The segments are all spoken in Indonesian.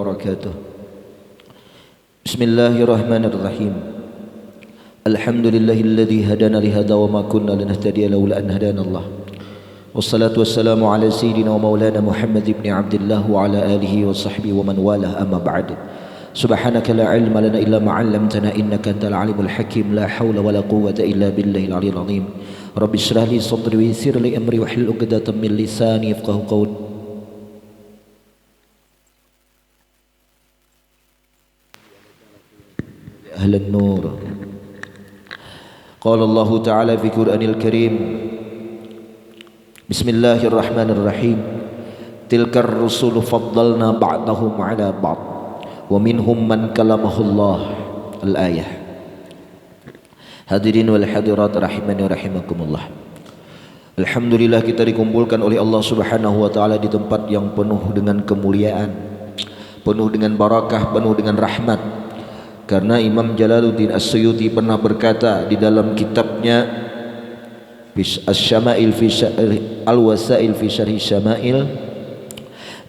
wabarakatuh. Bismillahirrahmanirrahim. Alhamdulillahilladzi hadana lihada wa ma kunna linahtadiya laula an hadana Allah. Wassalatu wassalamu ala sayyidina wa maulana Muhammad ibn Abdullah wa ala alihi wa sahbihi wa man walah, amma ba'd. Subhanaka la ilma lana illa ma 'allamtana innaka antal alimul hakim. La haula wala quwwata illa billahil aliyyil azim. Rabbi shrah li sadri wa yassir li amri wahlul 'uqdatam min lisani yafqahu qawli. Ahlan nur. Qala Allah Ta'ala fi Qur'anil Karim. Bismillahirrahmanirrahim. Tilkar rusulu faddalna ba'dahum 'ala ba'd wa minhum man kalamahullah. Al-ayah. Hadirin wal hadirat rahimani wa rahimakumullah. Alhamdulillah kita dikumpulkan oleh Allah Subhanahu wa taala di tempat yang penuh dengan kemuliaan, penuh dengan barakah, penuh dengan rahmat. Karena Imam Jalaluddin As-Suyuti pernah berkata di dalam kitabnya Asy-Syama'il fi Al-Wasail fi Syarhi Syama'il,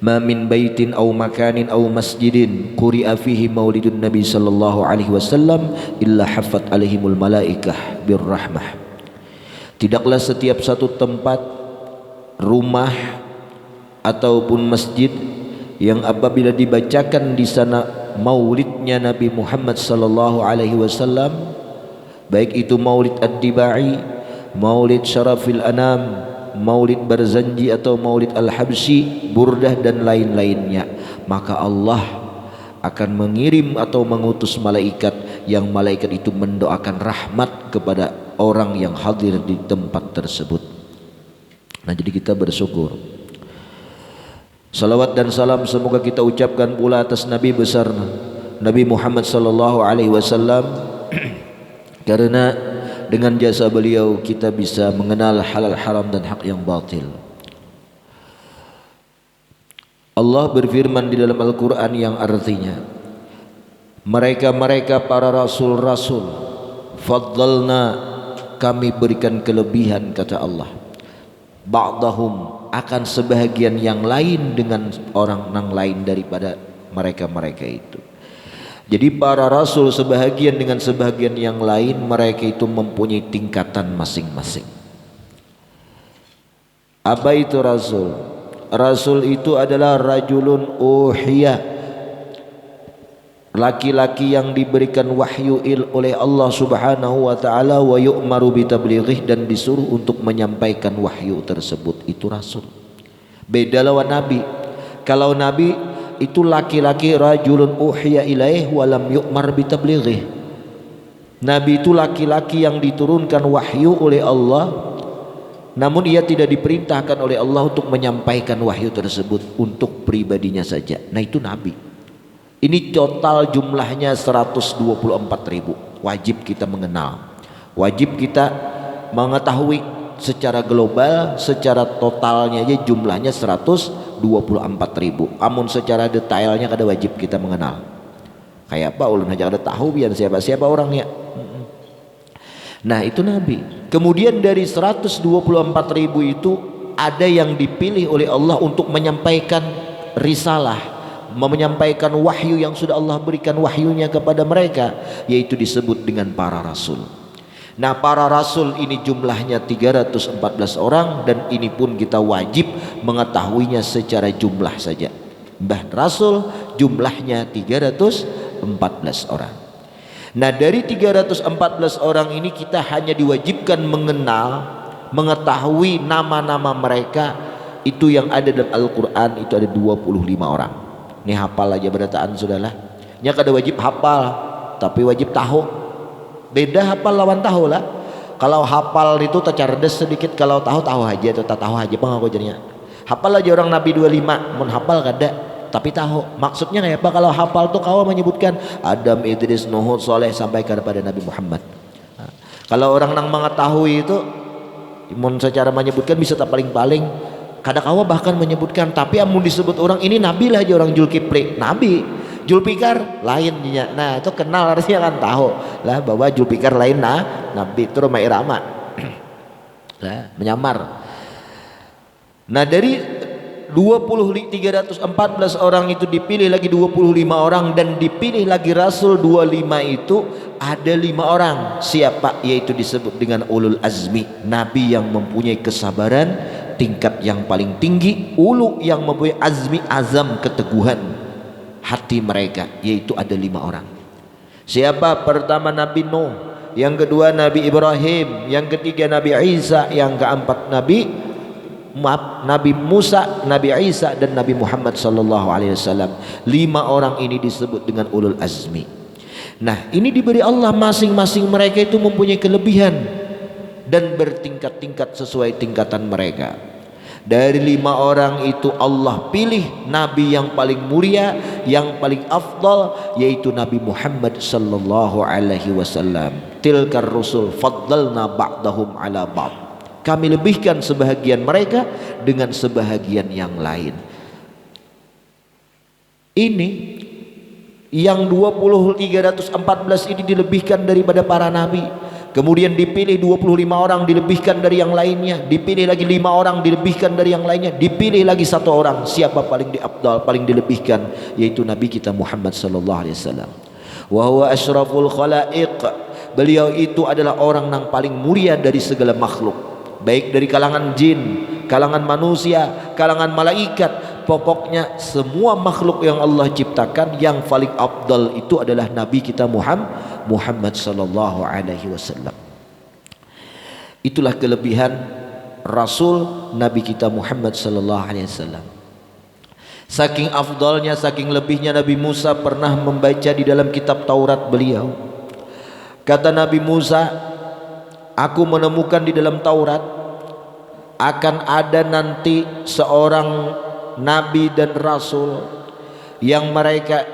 ma min baitin aw makanin aw masjidin quri'a fihi maulidun nabi sallallahu alaihi wasallam illa haffat alaihimul malaikah birrahmah. Tidaklah setiap satu tempat, rumah ataupun masjid yang apabila dibacakan di sana maulidnya Nabi Muhammad sallallahu alaihi wasallam, baik itu maulid ad-dibai, maulid syarafil anam, maulid Barzanji atau maulid al-Habsyi, Burdah dan lain-lainnya, maka Allah akan mengirim atau mengutus malaikat yang malaikat itu mendoakan rahmat kepada orang yang hadir di tempat tersebut. Nah, jadi kita bersyukur. Salawat dan salam semoga kita ucapkan pula atas Nabi besar Nabi Muhammad sallallahu alaihi wasallam, karena dengan jasa beliau kita bisa mengenal halal haram dan hak yang batil. Allah berfirman di dalam Al-Quran yang artinya, mereka-mereka para rasul-rasul faddalna, kami berikan kelebihan, kata Allah, ba'dahum, akan sebahagian yang lain dengan orang yang lain daripada mereka-mereka itu. Jadi para rasul sebahagian dengan sebahagian yang lain, mereka itu mempunyai tingkatan masing-masing. Apa itu rasul? Rasul itu adalah rajulun uhiya, laki-laki yang diberikan wahyu oleh Allah Subhanahu wa taala, wa yu'maru bitablighih, dan disuruh untuk menyampaikan wahyu tersebut. Itu rasul. Beda lawan nabi. Kalau nabi itu laki-laki rajulun uhiya ilaih wa lam yu'mar bitablighih. Nabi itu laki-laki yang diturunkan wahyu oleh Allah, namun ia tidak diperintahkan oleh Allah untuk menyampaikan wahyu tersebut untuk pribadinya saja. Nah, itu nabi. Ini total jumlahnya 124.000. Wajib kita mengenal, wajib kita mengetahui secara global, secara totalnya aja jumlahnya 124.000. Amun secara detailnya kada wajib kita mengenal. Kayak apa ulun aja kada tahu biar siapa-siapa orangnya. Nah, itu nabi. Kemudian dari 124.000 itu ada yang dipilih oleh Allah untuk menyampaikan risalah, menyampaikan wahyu yang sudah Allah berikan wahyunya kepada mereka, yaitu disebut dengan para rasul. Nah, para rasul ini jumlahnya 314 orang, dan ini pun kita wajib mengetahuinya secara jumlah saja. Mbah rasul jumlahnya 314 orang. Nah, dari 314 orang ini kita hanya diwajibkan mengenal, mengetahui nama-nama mereka. Itu yang ada dalam Al-Quran itu ada 25 orang. Ini hafal aja berataan sudahlah. Nya kada wajib hafal, tapi wajib tahu. Beda hafal lawan tahu lah. Kalau hafal itu tercerdas sedikit, kalau tahu aja atau tak tahu aja bang aku jadinya. Hafal aja orang Nabi 25, mun hafal kada, tapi tahu. Maksudnya kayak apa? Kalau hafal tuh kau menyebutkan Adam, Idris, Nuh, Soleh sampai kepada Nabi Muhammad. Nah, kalau orang nang mengetahui itu, mun secara menyebutkan bisa tak paling-paling. Kadang kau bahkan menyebutkan, tapi amun disebut orang ini Nabi lah aja, orang Zulkifli, Nabi. Zulfikar lainnya. Nah, itu kenal artinya kan tahu lah bahwa Zulfikar lain Nabi itu Roma Irama. Nah, menyamar. Nah, dari 314 orang itu dipilih lagi 25 orang, dan dipilih lagi Rasul 25 itu ada 5 orang. Siapa? Yaitu disebut dengan ulul azmi, nabi yang mempunyai kesabaran tingkat yang paling tinggi, ulu yang mempunyai azmi, azam, keteguhan hati mereka, yaitu ada 5 orang. Siapa? Pertama Nabi Nuh, yang kedua Nabi Ibrahim, yang ketiga Nabi Isa, yang keempat Nabi Musa, Nabi Isa, dan Nabi Muhammad sallallahu alaihi wasallam. 5 orang ini disebut dengan ulul azmi. Nah, ini diberi Allah, masing-masing mereka itu mempunyai kelebihan dan bertingkat-tingkat sesuai tingkatan mereka. Dari 5 orang itu Allah pilih nabi yang paling mulia, yang paling afdal, yaitu Nabi Muhammad sallallahu alaihi wasallam. Tilkar rusul faddalna ba'dahum ala ba'd. Kami lebihkan sebahagian mereka dengan sebahagian yang lain. Ini yang 314 ini dilebihkan daripada para nabi. Kemudian dipilih 25 orang, dilebihkan dari yang lainnya. Dipilih lagi 5 orang, dilebihkan dari yang lainnya. Dipilih lagi 1 orang. Siapa paling diabdal, paling dilebihkan? Yaitu Nabi kita Muhammad sallallahu alaihi wasallam. Wa huwa asyraful khalaiq. Beliau itu adalah orang yang paling mulia dari segala makhluk, baik dari kalangan jin, kalangan manusia, kalangan malaikat. Pokoknya semua makhluk yang Allah ciptakan, yang paling afdal itu adalah Nabi kita Muhammad sallallahu alaihi wasallam. Itulah kelebihan Rasul Nabi kita Muhammad sallallahu alaihi wasallam. Saking afdalnya, saking lebihnya, Nabi Musa pernah membaca di dalam kitab Taurat beliau. Kata Nabi Musa, aku menemukan di dalam Taurat akan ada nanti seorang nabi dan rasul yang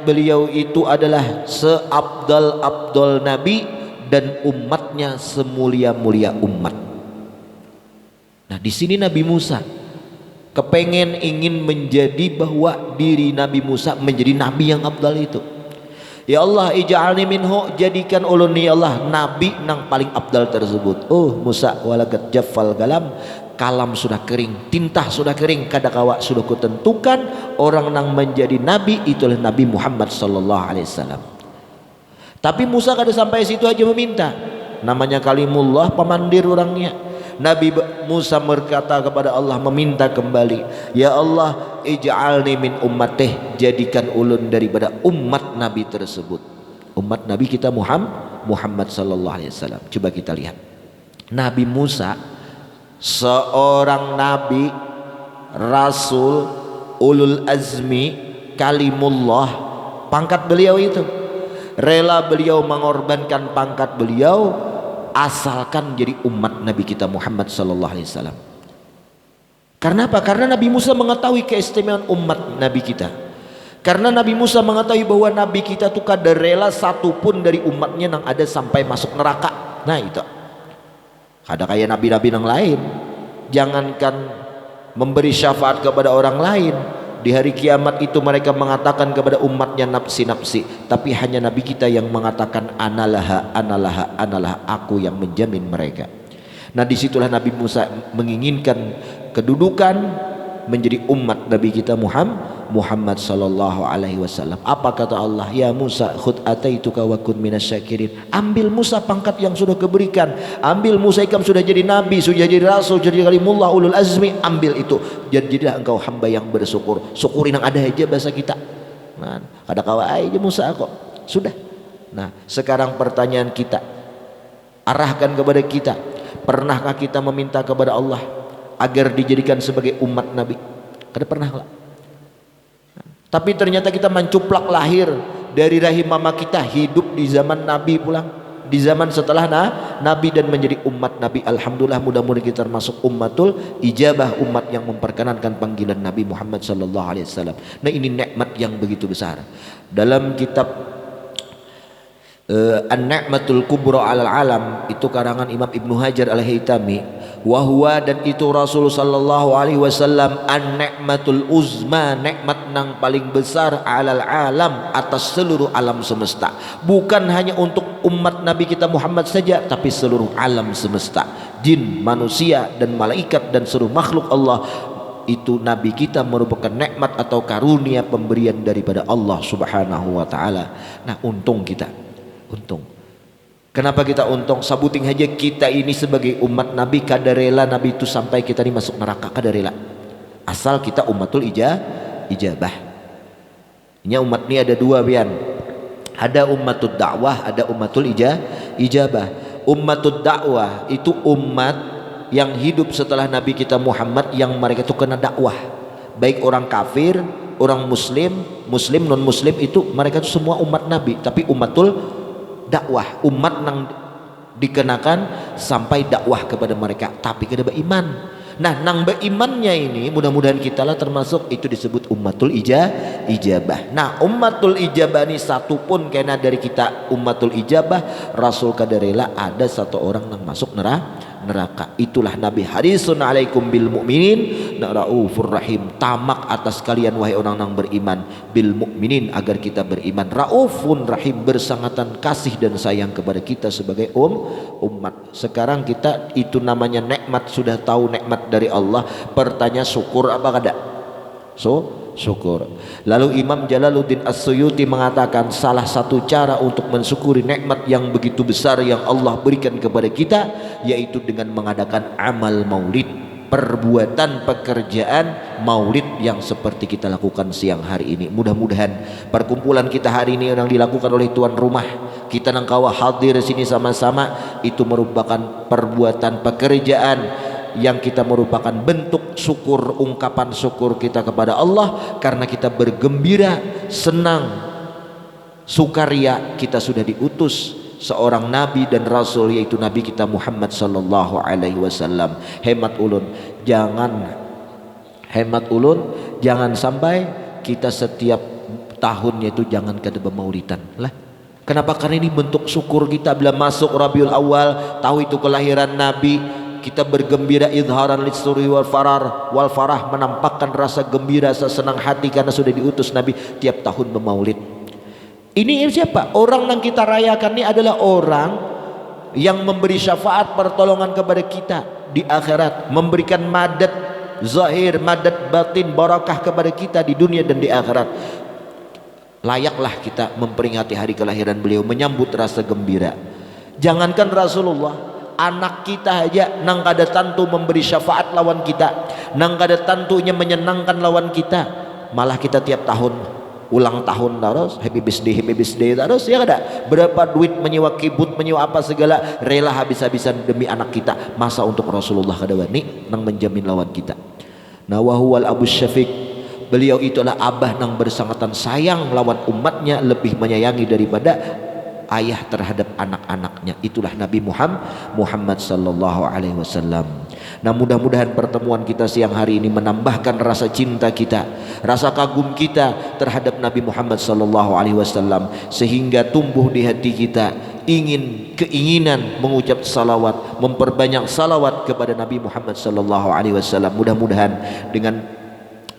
beliau itu adalah seabdal-abdal nabi dan umatnya semulia-mulia umat. Nah, di sini Nabi Musa kepengen ingin menjadi bahwa diri Nabi Musa menjadi nabi yang abdal itu. Ya Allah, ij'alni minhu, jadikan ulun ya Allah nabi nang paling abdal tersebut. Oh Musa, walakat jaffal kalam sudah kering, tinta sudah kering, kadakawa sudah kutentukan orang nang menjadi nabi itulah Nabi Muhammad sallallahu alaihi wasallam. Tapi Musa kada sampai situ aja meminta. Namanya kalimullah, pemandir orangnya. Nabi Musa berkata kepada Allah, meminta kembali, ya Allah, ij'alni min ummatih, jadikan ulun daripada umat Nabi tersebut. Umat Nabi kita Muhammad sallallahu alaihi wasallam. Coba kita lihat. Nabi Musa seorang nabi, rasul, ulul azmi, kalimullah, pangkat beliau itu rela beliau mengorbankan pangkat beliau asalkan jadi umat Nabi kita Muhammad sallallahu alaihi wasallam. Karena apa? Karena Nabi Musa mengetahui keistimewaan umat Nabi kita. Karena Nabi Musa mengetahui bahwa Nabi kita tuh kada rela satupun dari umatnya yang ada sampai masuk neraka. Nah itu. Kada kayak nabi-nabi yang lain. Jangankan memberi syafaat kepada orang lain, di hari kiamat itu mereka mengatakan kepada umatnya nafsi-nafsi, tapi hanya Nabi kita yang mengatakan analaha, analaha, analaha, aku yang menjamin mereka. Nah, disitulah Nabi Musa menginginkan kedudukan menjadi umat Nabi kita Muhammad sallallahu alaihi wasallam. Apa kata Allah? Ya Musa, khudh ataituka wa kun minasyakirin. Ambil Musa pangkat yang sudah keberikan. Ambil Musa, ikam sudah jadi nabi, sudah jadi rasul, jadi kalimullah ulul azmi. Ambil itu. Jadilah engkau hamba yang bersyukur. Syukurin yang ada aja bahasa kita. Nah, ada kawai aja Musa kok. Sudah. Nah, sekarang pertanyaan kita, arahkan kepada kita. Pernahkah kita meminta kepada Allah agar dijadikan sebagai umat Nabi? Kada pernah lah. Tapi ternyata kita mencuplak lahir dari rahim mama kita, hidup di zaman Nabi pulang, di zaman setelah Nabi dan menjadi umat Nabi. Alhamdulillah, mudah-mudahan kita termasuk ummatul ijabah, umat yang memperkenankan panggilan Nabi Muhammad sallallahu alaihi wasallam. Nah, ini nikmat yang begitu besar. Dalam kitab An-Ni'matul Kubra 'alal Alam, itu karangan Imam Ibnu Hajar Al-Haytami, wa huwa, dan itu Rasul sallallahu alaihi wasallam an-ni'matul uzma, nikmat nang paling besar 'alal alam, atas seluruh alam semesta. Bukan hanya untuk umat Nabi kita Muhammad saja, tapi seluruh alam semesta, jin, manusia dan malaikat dan seluruh makhluk Allah. itu Nabi kita merupakan nikmat atau karunia pemberian daripada Allah Subhanahu wa taala. Nah, untung kita. Untung. Kenapa kita untung? Sabuting aja kita ini sebagai umat Nabi kada rela Nabi itu sampai kita ini masuk neraka, kada rela. Asal kita ummatul ijabah. Ini umat ini ada dua pian. Ada ummatul dakwah, ada ummatul ijabah. Ummatul dakwah itu umat yang hidup setelah Nabi kita Muhammad yang mereka itu kena dakwah. Baik orang kafir, orang muslim, non muslim itu mereka itu semua umat Nabi, tapi ummatul dakwah, umat yang dikenakan sampai dakwah kepada mereka, tapi kada beriman. Nah, nang berimannya ini mudah-mudahan kita lah termasuk, itu disebut ummatul ijabah. Nah, ummatul ijabah ini satu pun kena dari kita ummatul ijabah, Rasul kada rela ada satu orang yang masuk neraka. Itulah Nabi, harisun alaikum bil mu'minin raufur rahim, tamak atas kalian wahai orang yang beriman, bil mu'minin agar kita beriman, raufun rahim bersangatan kasih dan sayang kepada kita sebagai umat. Sekarang kita itu namanya nikmat, sudah tahu nikmat dari Allah, pertanyaan syukur apa kada? Syukur. Lalu Imam Jalaluddin As-Suyuti mengatakan salah satu cara untuk mensyukuri nikmat yang begitu besar yang Allah berikan kepada kita yaitu dengan mengadakan amal maulid, perbuatan pekerjaan maulid yang seperti kita lakukan siang hari ini. Mudah-mudahan perkumpulan kita hari ini yang dilakukan oleh tuan rumah kita nang kawa hadir sini sama-sama itu merupakan perbuatan pekerjaan yang kita merupakan bentuk syukur, ungkapan syukur kita kepada Allah karena kita bergembira, senang, sukaria kita sudah diutus seorang nabi dan rasul yaitu nabi kita Muhammad sallallahu alaihi wasallam. Hemat ulun jangan sampai kita setiap tahunnya itu jangan kada bermaulidan lah. Kenapa? Karena ini bentuk syukur kita bila masuk Rabiul Awal, tahu itu kelahiran nabi, kita bergembira, idharan lisuri wal farah, menampakkan rasa gembira, rasa senang hati karena sudah diutus Nabi tiap tahun bermaulid. Ini siapa? Orang yang kita rayakan ini adalah orang yang memberi syafaat pertolongan kepada kita di akhirat, memberikan madad zahir, madad batin, barakah kepada kita di dunia dan di akhirat. Layaklah kita memperingati hari kelahiran beliau, menyambut rasa gembira. Jangankan Rasulullah, anak kita aja nang kada tantu memberi syafaat lawan kita, nang kada tantunya menyenangkan lawan kita, malah kita tiap tahun ulang tahun terus, happy birthday terus, ya kada? Berapa duit menyewa kibut, menyewa apa segala, rela habis-habisan demi anak kita. Masa untuk Rasulullah kada wani nang menjamin lawan kita. Nah, wahuwal Abu Syafiq, beliau itulah abah nang bersangatan sayang lawan umatnya, lebih menyayangi daripada ayah terhadap anak-anaknya. Itulah Nabi Muhammad sallallahu alaihi wasallam. Nah, mudah-mudahan pertemuan kita siang hari ini menambahkan rasa cinta kita, rasa kagum kita terhadap Nabi Muhammad sallallahu alaihi wasallam, sehingga tumbuh di hati kita keinginan mengucap salawat, memperbanyak salawat kepada Nabi Muhammad sallallahu alaihi wasallam. Mudah-mudahan dengan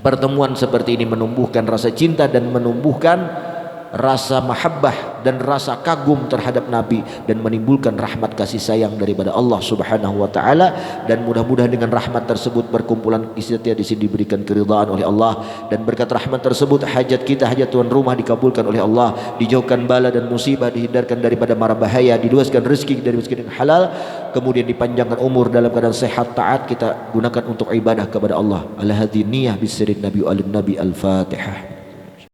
pertemuan seperti ini menumbuhkan rasa cinta dan menumbuhkan rasa mahabbah dan rasa kagum terhadap Nabi dan menimbulkan rahmat kasih sayang daripada Allah Subhanahu wa taala. Dan mudah-mudahan dengan rahmat tersebut perkumpulan istitia di sini diberikan keridhaan oleh Allah, dan berkat rahmat tersebut hajat kita, hajat tuan rumah dikabulkan oleh Allah, dijauhkan bala dan musibah, dihindarkan daripada mara bahaya, diluaskan rezeki dari rezeki yang halal, kemudian dipanjangkan umur dalam keadaan sehat taat kita gunakan untuk ibadah kepada Allah. Al-hadiniyah bisirin nabi al-nabi al-fatihah.